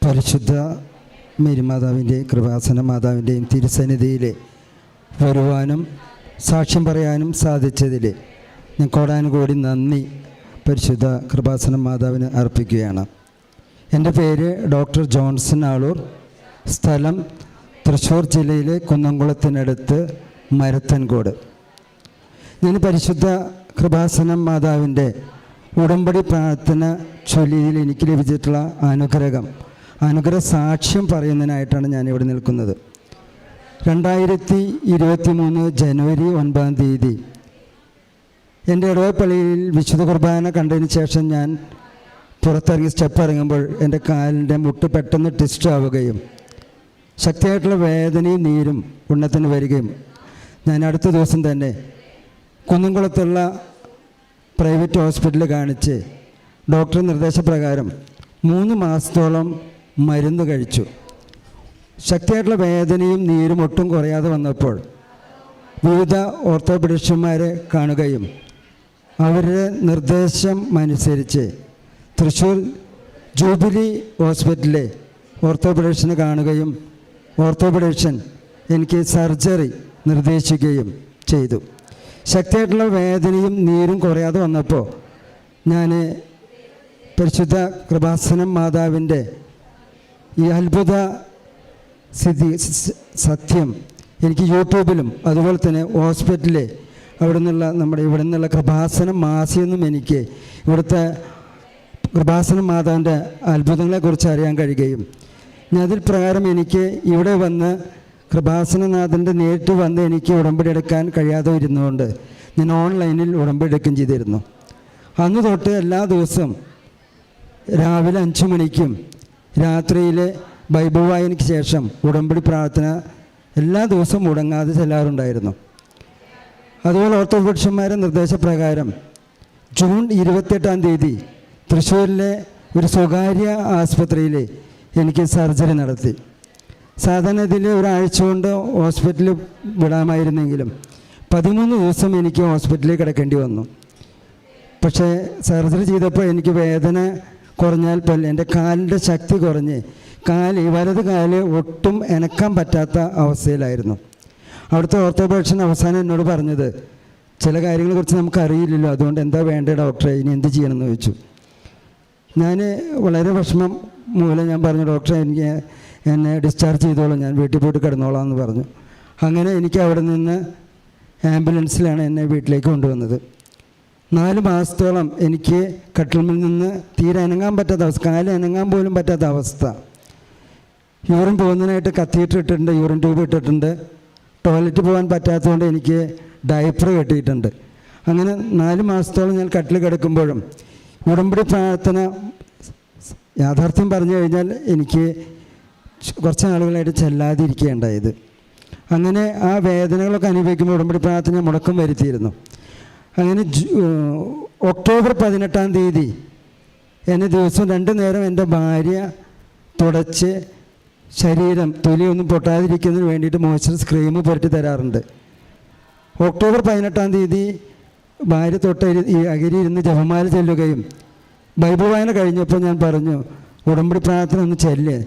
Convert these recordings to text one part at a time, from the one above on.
പരിശുദ്ധ മേരിമാതാവിൻ്റെ കൃപാസന മാതാവിൻ്റെയും തിരുസന്നിധിയിൽ വരുവാനും സാക്ഷ്യം പറയാനും സാധിച്ചതിൽ ഞാൻ കോടാനുകോടി നന്ദി പരിശുദ്ധ കൃപാസന മാതാവിന് അർപ്പിക്കുകയാണ്. എൻ്റെ പേര് ഡോക്ടർ ജോൺസൺ ആളൂർ, സ്ഥലം തൃശ്ശൂർ ജില്ലയിലെ കുന്നംകുളത്തിനടുത്ത് മരത്തൻകോട്. ഞാൻ പരിശുദ്ധ കൃപാസന മാതാവിൻ്റെ ഉടമ്പടി പ്രാർത്ഥന ചൊല്ലിയിൽ എനിക്ക് ലഭിച്ചിട്ടുള്ള അനുഗ്രഹ സാക്ഷ്യം പറയുന്നതിനായിട്ടാണ് ഞാനിവിടെ നിൽക്കുന്നത്. 2023 ജനുവരി 9 എൻ്റെ ഇടവപ്പള്ളിയിൽ വിശുദ്ധ കുർബാന കണ്ടതിന് ശേഷം ഞാൻ പുറത്തിറങ്ങി സ്റ്റെപ്പ് ഇറങ്ങുമ്പോൾ എൻ്റെ കാലിൻ്റെ മുട്ട് പെട്ടെന്ന് ട്വിസ്റ്റ് ആവുകയും ശക്തിയായിട്ടുള്ള വേദനയും നീരും ഉണ്ണത്തിന് വരികയും ഞാൻ അടുത്ത ദിവസം തന്നെ കുന്നംകുളത്തുള്ള പ്രൈവറ്റ് ഹോസ്പിറ്റലിൽ കാണിച്ച് ഡോക്ടർ നിർദ്ദേശപ്രകാരം 3 മാസത്തോളം മരുന്ന് കഴിച്ചു. ശക്തിയായിട്ടുള്ള വേദനയും നീരും ഒട്ടും കുറയാതെ വന്നപ്പോൾ വിവിധ ഓർത്തോപെഡിഷ്യന്മാരെ കാണുകയും അവരുടെ നിർദ്ദേശം അനുസരിച്ച് തൃശ്ശൂർ ജൂബിലി ഹോസ്പിറ്റലിലെ ഓർത്തോപെഡിഷ്യനെ കാണുകയും ഓർത്തോപെഡിഷ്യൻ എനിക്ക് സർജറി നിർദ്ദേശിക്കുകയും ചെയ്തു. ശക്തിയായിട്ടുള്ള വേദനയും നീരും കുറയാതെ വന്നപ്പോൾ ഞാൻ പരിശുദ്ധ കൃപാസനം മാതാവിൻ്റെ ഈ അത്ഭുത സത്യം എനിക്ക് യൂട്യൂബിലും അതുപോലെ തന്നെ ഹോസ്പിറ്റലിൽ ഇവിടെ നിന്നുള്ള കൃപാസനം മാസിയെന്നും എനിക്ക് ഇവിടുത്തെ കൃപാസനം മാതാവിൻ്റെ അത്ഭുതങ്ങളെക്കുറിച്ച് അറിയാൻ കഴിയുകയും ഞാൻ അതിൽ പ്രകാരം എനിക്ക് ഇവിടെ വന്ന് കൃപാസനനാഥൻ്റെ നേരിട്ട് വന്ന് എനിക്ക് ഉടമ്പടി എടുക്കാൻ കഴിയാതെ ഇരുന്നുകൊണ്ട് ഞാൻ ഓൺലൈനിൽ ഉടമ്പടി എടുക്കുകയും ചെയ്തിരുന്നു. അന്ന് തൊട്ട് എല്ലാ ദിവസവും രാവിലെ 5 മണിക്കും രാത്രിയിൽ ബൈബിൾ വായനയ്ക്ക് ശേഷം ഉടമ്പടി പ്രാർത്ഥന എല്ലാ ദിവസവും മുടങ്ങാതെ ചെല്ലാറുണ്ടായിരുന്നു. അതുപോലെ ഓർത്തോപെഡിഷ്യന്മാരുടെ നിർദ്ദേശപ്രകാരം ജൂൺ 28 തൃശ്ശൂരിലെ ഒരു സ്വകാര്യ ആസ്പത്രിയിൽ എനിക്ക് സർജറി നടത്തി. സാധാരണ ഇതിൽ ഒരാഴ്ച കൊണ്ട് ഹോസ്പിറ്റലിൽ വിടാമായിരുന്നെങ്കിലും 13 ദിവസം എനിക്ക് ഹോസ്പിറ്റലിൽ കിടക്കേണ്ടി വന്നു. പക്ഷേ സർജറി ചെയ്തപ്പോൾ എനിക്ക് വേദന കുറഞ്ഞാൽ പോലും എൻ്റെ കാലിൻ്റെ ശക്തി കുറഞ്ഞ് വലത് കാല് ഒട്ടും അനക്കാൻ പറ്റാത്ത അവസ്ഥയിലായിരുന്നു. അവിടുത്തെ ഓർത്തോപെഡിഷ്യൻ അവസാനം എന്നോട് പറഞ്ഞത്, ചില കാര്യങ്ങളെക്കുറിച്ച് നമുക്കറിയില്ലല്ലോ, അതുകൊണ്ട് എന്താ വേണ്ടത് ഡോക്ടറെ, ഇനി എന്ത് ചെയ്യണമെന്ന് ചോദിച്ചു. ഞാൻ വളരെ വിഷമം മൂലം ഞാൻ പറഞ്ഞു, ഡോക്ടറെ എന്നെ ഡിസ്ചാർജ് ചെയ്തോളാം, ഞാൻ വീട്ടിൽ പോയിട്ട് കിടന്നോളാം എന്ന് പറഞ്ഞു. അങ്ങനെ എനിക്ക് അവിടെ നിന്ന് ആംബുലൻസിലാണ് എന്നെ വീട്ടിലേക്ക് കൊണ്ടുവന്നത്. 4 മാസത്തോളം എനിക്ക് കട്ടിലിൽ നിന്ന് തീരെ അനങ്ങാൻ പറ്റാത്ത അവസ്ഥ, കാല് അനങ്ങാൻ പോലും പറ്റാത്ത അവസ്ഥ. യൂറിൻ പോകുന്നതിനായിട്ട് കത്തീറ്റർ ഇട്ടിട്ടുണ്ട്, യൂറിൻ ട്യൂബ് ഇട്ടിട്ടുണ്ട്. ടോയ്ലറ്റ് പോകാൻ പറ്റാത്തതുകൊണ്ട് എനിക്ക് ഡയപ്പർ കെട്ടിയിട്ടുണ്ട്. അങ്ങനെ 4 മാസത്തോളം ഞാൻ കട്ടിൽ കിടക്കുമ്പോഴും ഉടമ്പടി പ്രാർത്ഥന യാഥാർത്ഥ്യം പറഞ്ഞു കഴിഞ്ഞാൽ എനിക്ക് കുറച്ച് നാളുകളായിട്ട് ചെല്ലാതിരിക്കുകയുണ്ടായത്. അങ്ങനെ ആ വേദനകളൊക്കെ അനുഭവിക്കുമ്പോൾ ഉടമ്പടി പ്രാർത്ഥന മുടക്കം വരുത്തിയിരുന്നു. അങ്ങനെ ഒക്ടോബർ 18 എന്നെ ദിവസം 2 നേരം എൻ്റെ ഭാര്യ തുടച്ച് ശരീരം തൊലിയൊന്നും പൊട്ടാതിരിക്കുന്നതിന് വേണ്ടിയിട്ട് മോയ്സ്ചറൈസ് ക്രീം പുരട്ടി തരാറുണ്ട്. ഒക്ടോബർ 18 ഭാര്യ ഈ അകരിയിരുന്ന് ജപമാല ചെല്ലുകയും ബൈബിൾ വായന കഴിഞ്ഞപ്പോൾ ഞാൻ പറഞ്ഞു, ഉടമ്പടി പ്രാർത്ഥന ഒന്ന് ചെല്ല്,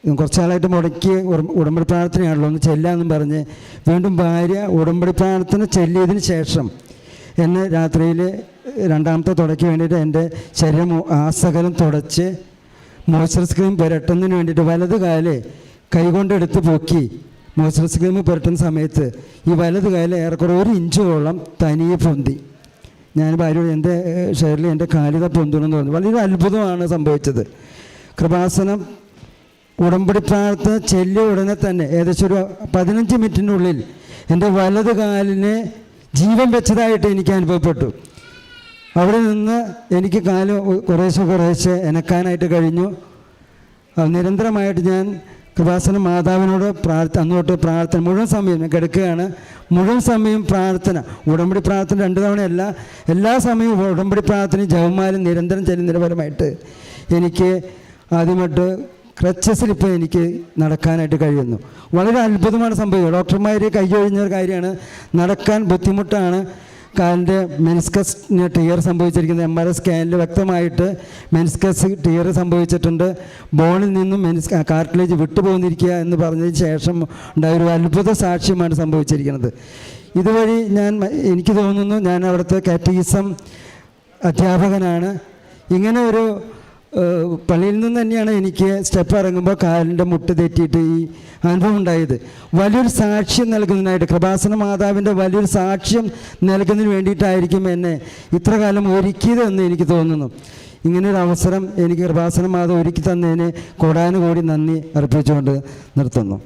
കുറച്ചാളായിട്ട് മുടക്കി ഉടമ്പടി പ്രാർത്ഥനയാണല്ലോ, ഒന്ന് ചെല്ലാന്നും പറഞ്ഞ് വീണ്ടും ഭാര്യ ഉടമ്പടി പ്രാർത്ഥന ചെല്ലിയതിന് ശേഷം എന്നെ രാത്രിയിൽ 2ാമത്തെ തുടയ്ക്ക് വേണ്ടിയിട്ട് എൻ്റെ ശരീരം ആസകലം തുടച്ച് മോയ്സ്ചറൈസ് ക്രീം പുരട്ടുന്നതിന് വേണ്ടിയിട്ട് വലത് കാല് കൈകൊണ്ടെടുത്ത് പൊക്കി മോയ്സ്ചറൈസ് ക്രീം പുരട്ടുന്ന സമയത്ത് ഈ വലത് കാല് ഏറെക്കുറെ 1 ഇഞ്ചോളം തനിയെ പൊന്തി. ഞാൻ ഭാര്യയോട് എൻ്റെ ഷെയറിൽ എൻ്റെ കാലിത പൊന്തുണെന്ന് പറഞ്ഞു. വളരെ അത്ഭുതമാണ് സംഭവിച്ചത്. കൃപാസനം ഉടമ്പടി പ്രാർത്ഥന ചെല്ലിയ ഉടനെ തന്നെ ഏകദേശം ഒരു 15 മിനിറ്റിനുള്ളിൽ എൻ്റെ വലത് കാലിനെ ജീവൻ വെച്ചതായിട്ട് എനിക്ക് അനുഭവപ്പെട്ടു. അവിടെ നിന്ന് എനിക്ക് കാല് കുറേശ്ശെ എനക്കാനായിട്ട് കഴിഞ്ഞു. നിരന്തരമായിട്ട് ഞാൻ കൃപാസന മാതാവിനോട് അന്നോട്ട് പ്രാർത്ഥന മുഴുവൻ സമയം ഞാൻ കിടക്കുകയാണ്, മുഴുവൻ സമയം പ്രാർത്ഥന, ഉടമ്പടി പ്രാർത്ഥന 2 തവണയല്ല, എല്ലാ സമയവും ഉടമ്പടി പ്രാർത്ഥനയും ജപമാലയും നിരന്തരം ചെല്ലുന്നതിൻ്റെ ഫലമായിട്ട് എനിക്ക് ആദ്യമായിട്ട് ക്രച്ചസിൽ ഇപ്പോൾ എനിക്ക് നടക്കാനായിട്ട് കഴിയുന്നു. വളരെ അത്ഭുതമാണ് സംഭവിക്കുന്നത്. ഡോക്ടർമാർ കൈയൊഴിഞ്ഞ ഒരു കാര്യമാണ്, നടക്കാൻ ബുദ്ധിമുട്ടാണ്, കാലിൻ്റെ മെനിസ്കസിന് ടിയർ സംഭവിച്ചിരിക്കുന്നത്. MRI സ്കാനിൽ വ്യക്തമായിട്ട് മെനിസ്കസ് ടിയർ സംഭവിച്ചിട്ടുണ്ട്. ബോണിൽ നിന്നും കാർട്ടിലേജ് വിട്ടുപോകുന്നിരിക്കുക എന്ന് പറഞ്ഞതിന് ശേഷം ഉണ്ടായ ഒരു അത്ഭുത സാക്ഷ്യമാണ് സംഭവിച്ചിരിക്കുന്നത്. ഇതുവഴി എനിക്ക് തോന്നുന്നു ഞാൻ അവിടുത്തെ കാറ്റഗിസം അധ്യാപകനാണ്. ഇങ്ങനെ ഒരു പള്ളിയിൽ നിന്ന് തന്നെയാണ് എനിക്ക് സ്റ്റെപ്പ് ഇറങ്ങുമ്പോൾ കാലിൻ്റെ മുട്ട് തെറ്റിയിട്ട് ഈ അനുഭവം ഉണ്ടായത്. വലിയൊരു സാക്ഷ്യം നൽകുന്നതിനായിട്ട്, കൃപാസന മാതാവിൻ്റെ വലിയൊരു സാക്ഷ്യം നൽകുന്നതിന് വേണ്ടിയിട്ടായിരിക്കും എന്നെ ഇത്ര കാലം ഒരുക്കിയതെന്ന് എനിക്ക് തോന്നുന്നു. ഇങ്ങനൊരു അവസരം എനിക്ക് കൃപാസന മാതാവ് ഒരുക്കി തന്നതിന് കോടാനുകോടി നന്ദി അർപ്പിച്ചുകൊണ്ട് നിർത്തുന്നു.